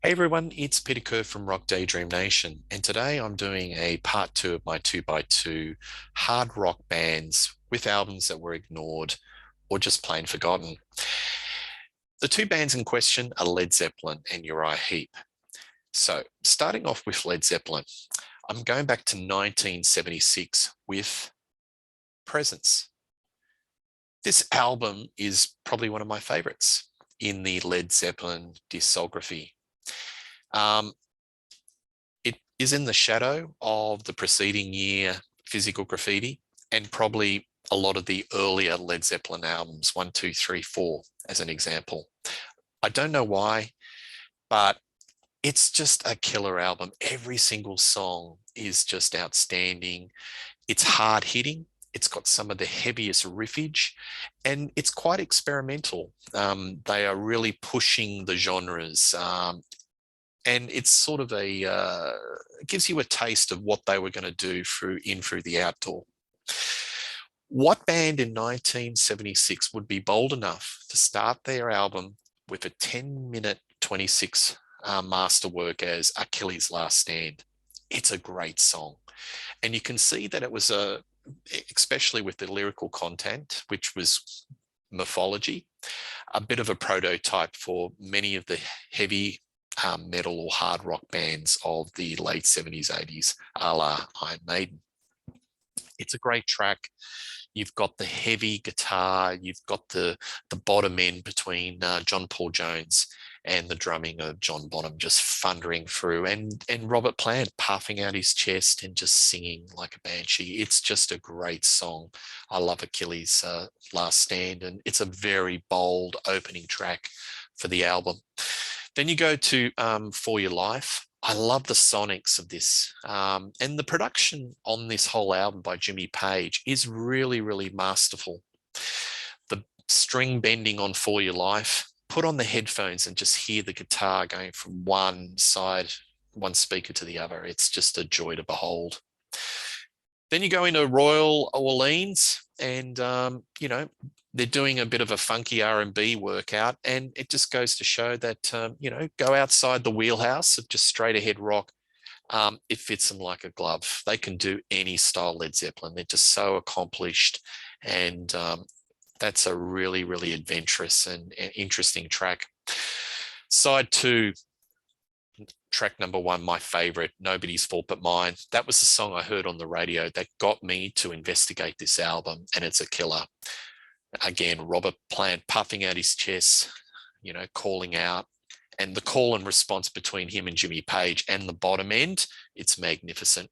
Hey everyone, it's Kerr from Rock Daydream Nation, and today I'm doing a part two of my 2x2 hard rock bands with albums that were ignored or just plain forgotten. The two bands in question are Led Zeppelin and Uriah Heep. So, starting off with Led Zeppelin, I'm going back to 1976 with Presence. This album is probably one of my favorites in the Led Zeppelin discography. Um, It is in the shadow of the preceding year Physical Graffiti and probably a lot of the earlier Led Zeppelin albums, one, two, three, four, as an example. I don't know why, but it's just a killer album. Every single song is just outstanding. It's hard hitting. It's got some of the heaviest riffage and it's quite experimental. They are really pushing the genres. And it's sort of it gives you a taste of what they were going to do through the outdoor. What band in 1976 would be bold enough to start their album with a 10-minute 26 masterwork as Achilles' Last Stand? It's a great song. And you can see that it was especially with the lyrical content, which was mythology, a bit of a prototype for many of the heavy metal or hard rock bands of the late 70s, 80s, a la Iron Maiden. It's a great track. You've got the heavy guitar, you've got the bottom end between John Paul Jones and the drumming of John Bonham just thundering through, and Robert Plant puffing out his chest and just singing like a banshee. It's just a great song. I love Achilles' Last Stand, and it's a very bold opening track for the album. Then you go to For Your Life. I love the sonics of this. And the production on this whole album by Jimmy Page is really, really masterful. The string bending on For Your Life, put on the headphones and just hear the guitar going from one side, one speaker to the other. It's just a joy to behold. Then you go into Royal Orleans and, they're doing a bit of a funky R&B workout, and it just goes to show that, go outside the wheelhouse of just straight ahead rock. It fits them like a glove. They can do any style Led Zeppelin. They're just so accomplished, and that's a really, really adventurous and interesting track. Side two, track number one, my favorite, Nobody's Fault But Mine. That was the song I heard on the radio that got me to investigate this album, and it's a killer. Again, Robert Plant puffing out his chest, calling out, and the call and response between him and Jimmy Page and the bottom end, it's magnificent.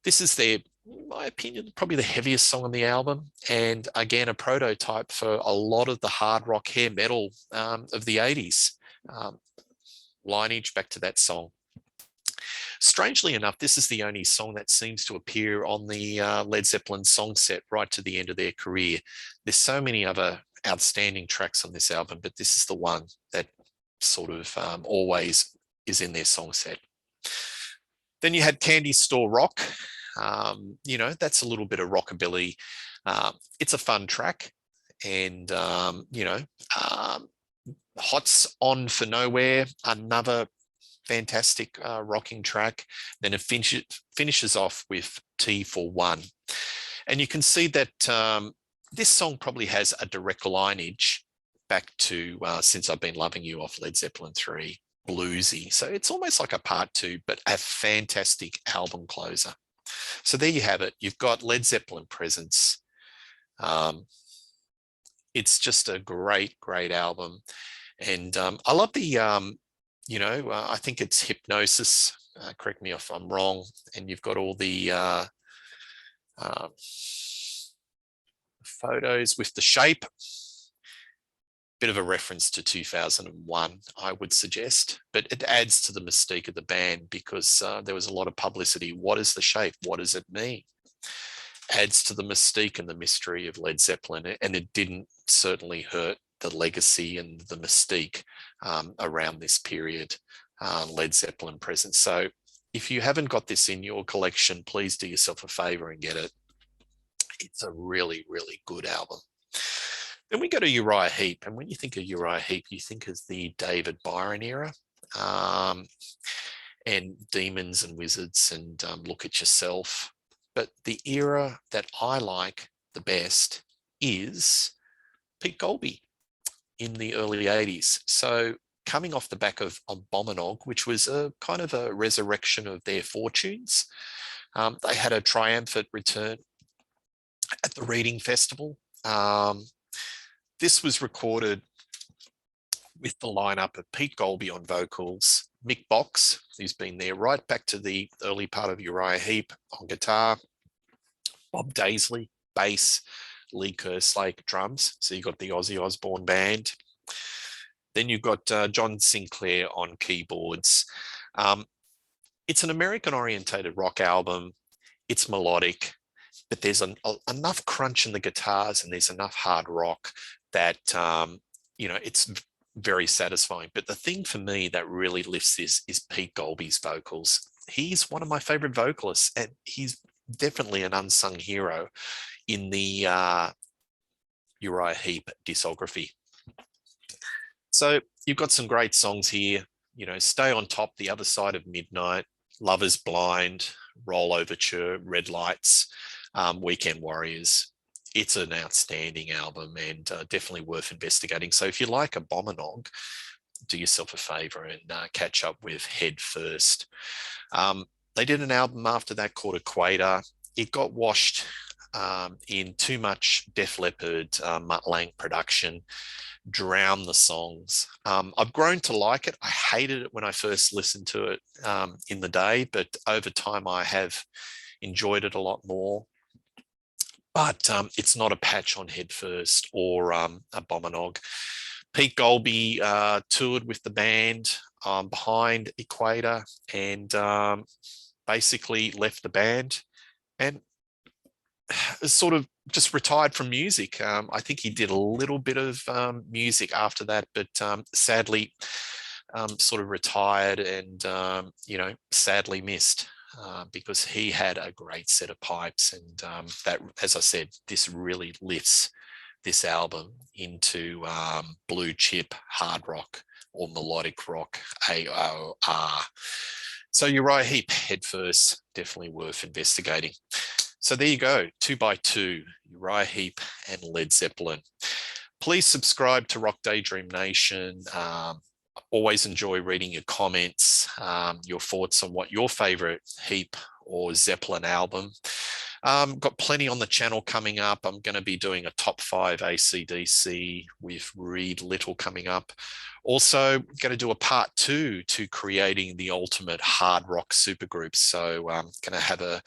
This is their, in my opinion, probably the heaviest song on the album, and again, a prototype for a lot of the hard rock hair metal of the 80s. Lineage back to that song. Strangely enough, this is the only song that seems to appear on the Led Zeppelin song set right to the end of their career. There's so many other outstanding tracks on this album, but this is the one that sort of always is in their song set. Then you had Candy Store Rock. That's a little bit of rockabilly. It's a fun track, and Hot's on for Nowhere, another fantastic rocking track. Then it finishes off with T for One. And you can see that this song probably has a direct lineage back to Since I've Been Loving You off Led Zeppelin 3, bluesy. So it's almost like a part two, but a fantastic album closer. So there you have it. You've got Led Zeppelin Presence. It's just a great, great album. And I love the I think it's Hypnosis. Correct me if I'm wrong. And you've got all the photos with the shape. Bit of a reference to 2001, I would suggest, but it adds to the mystique of the band because there was a lot of publicity. What is the shape? What does it mean? Adds to the mystique and the mystery of Led Zeppelin, and it didn't certainly hurt the legacy and the mystique around this period, Led Zeppelin Presence. So if you haven't got this in your collection, please do yourself a favor and get it. It's a really, really good album. Then we go to Uriah Heep. And when you think of Uriah Heep, you think of the David Byron era. and Demons and Wizards and Look at Yourself. But the era that I like the best is Pete Golby in the early 80s. So coming off the back of Abominog, which was a kind of a resurrection of their fortunes, they had a triumphant return at the Reading Festival. This was recorded with the lineup of Pete Golby on vocals, Mick Box, who's been there right back to the early part of Uriah Heep on guitar, Bob Daisley, bass, Lee Kerslake, drums. So you've got the Ozzy Osbourne band. Then you've got John Sinclair on keyboards. It's an American-orientated rock album. It's melodic, but there's enough crunch in the guitars and there's enough hard rock that, it's very satisfying. But the thing for me that really lifts this is Pete Golby's vocals. He's one of my favorite vocalists, and he's definitely an unsung hero in the Uriah Heep discography. So you've got some great songs here, Stay on Top, The Other Side of Midnight, Love is Blind, Roll Overture, Red Lights, Weekend Warriors. It's an outstanding album and definitely worth investigating. So if you like Abominog, do yourself a favor and catch up with Head First. They did an album after that called Equator. It got washed in too much Def Leppard, Mutt Lange production, drown the songs. I've grown to like it. I hated it when I first listened to it in the day, but over time I have enjoyed it a lot more. But it's not a patch on Head First or Abominog. Pete Golby toured with the band behind Equator and basically left the band and sort of just retired from music. I think he did a little bit of music after that, but sadly sort of retired and, sadly missed. Because he had a great set of pipes, and that, as I said, this really lifts this album into blue chip hard rock or melodic rock, AOR. So Uriah Heep, Head First, definitely worth investigating. So there you go, 2x2, Uriah Heep and Led Zeppelin. Please subscribe to Rock Daydream Nation. Always enjoy reading your comments, your thoughts on what your favorite Heep or Zeppelin album. Got plenty on the channel coming up. I'm going to be doing a top 5 AC/DC with Reed Little coming up. Also going to do a part 2 to creating the ultimate hard rock supergroup. So I'm going to have a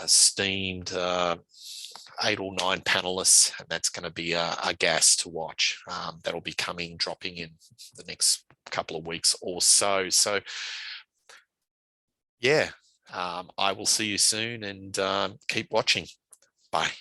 steamed 8 or 9 panelists, and that's going to be a gas to watch. That'll be dropping in the next couple of weeks or so. So yeah, I will see you soon, and keep watching. Bye.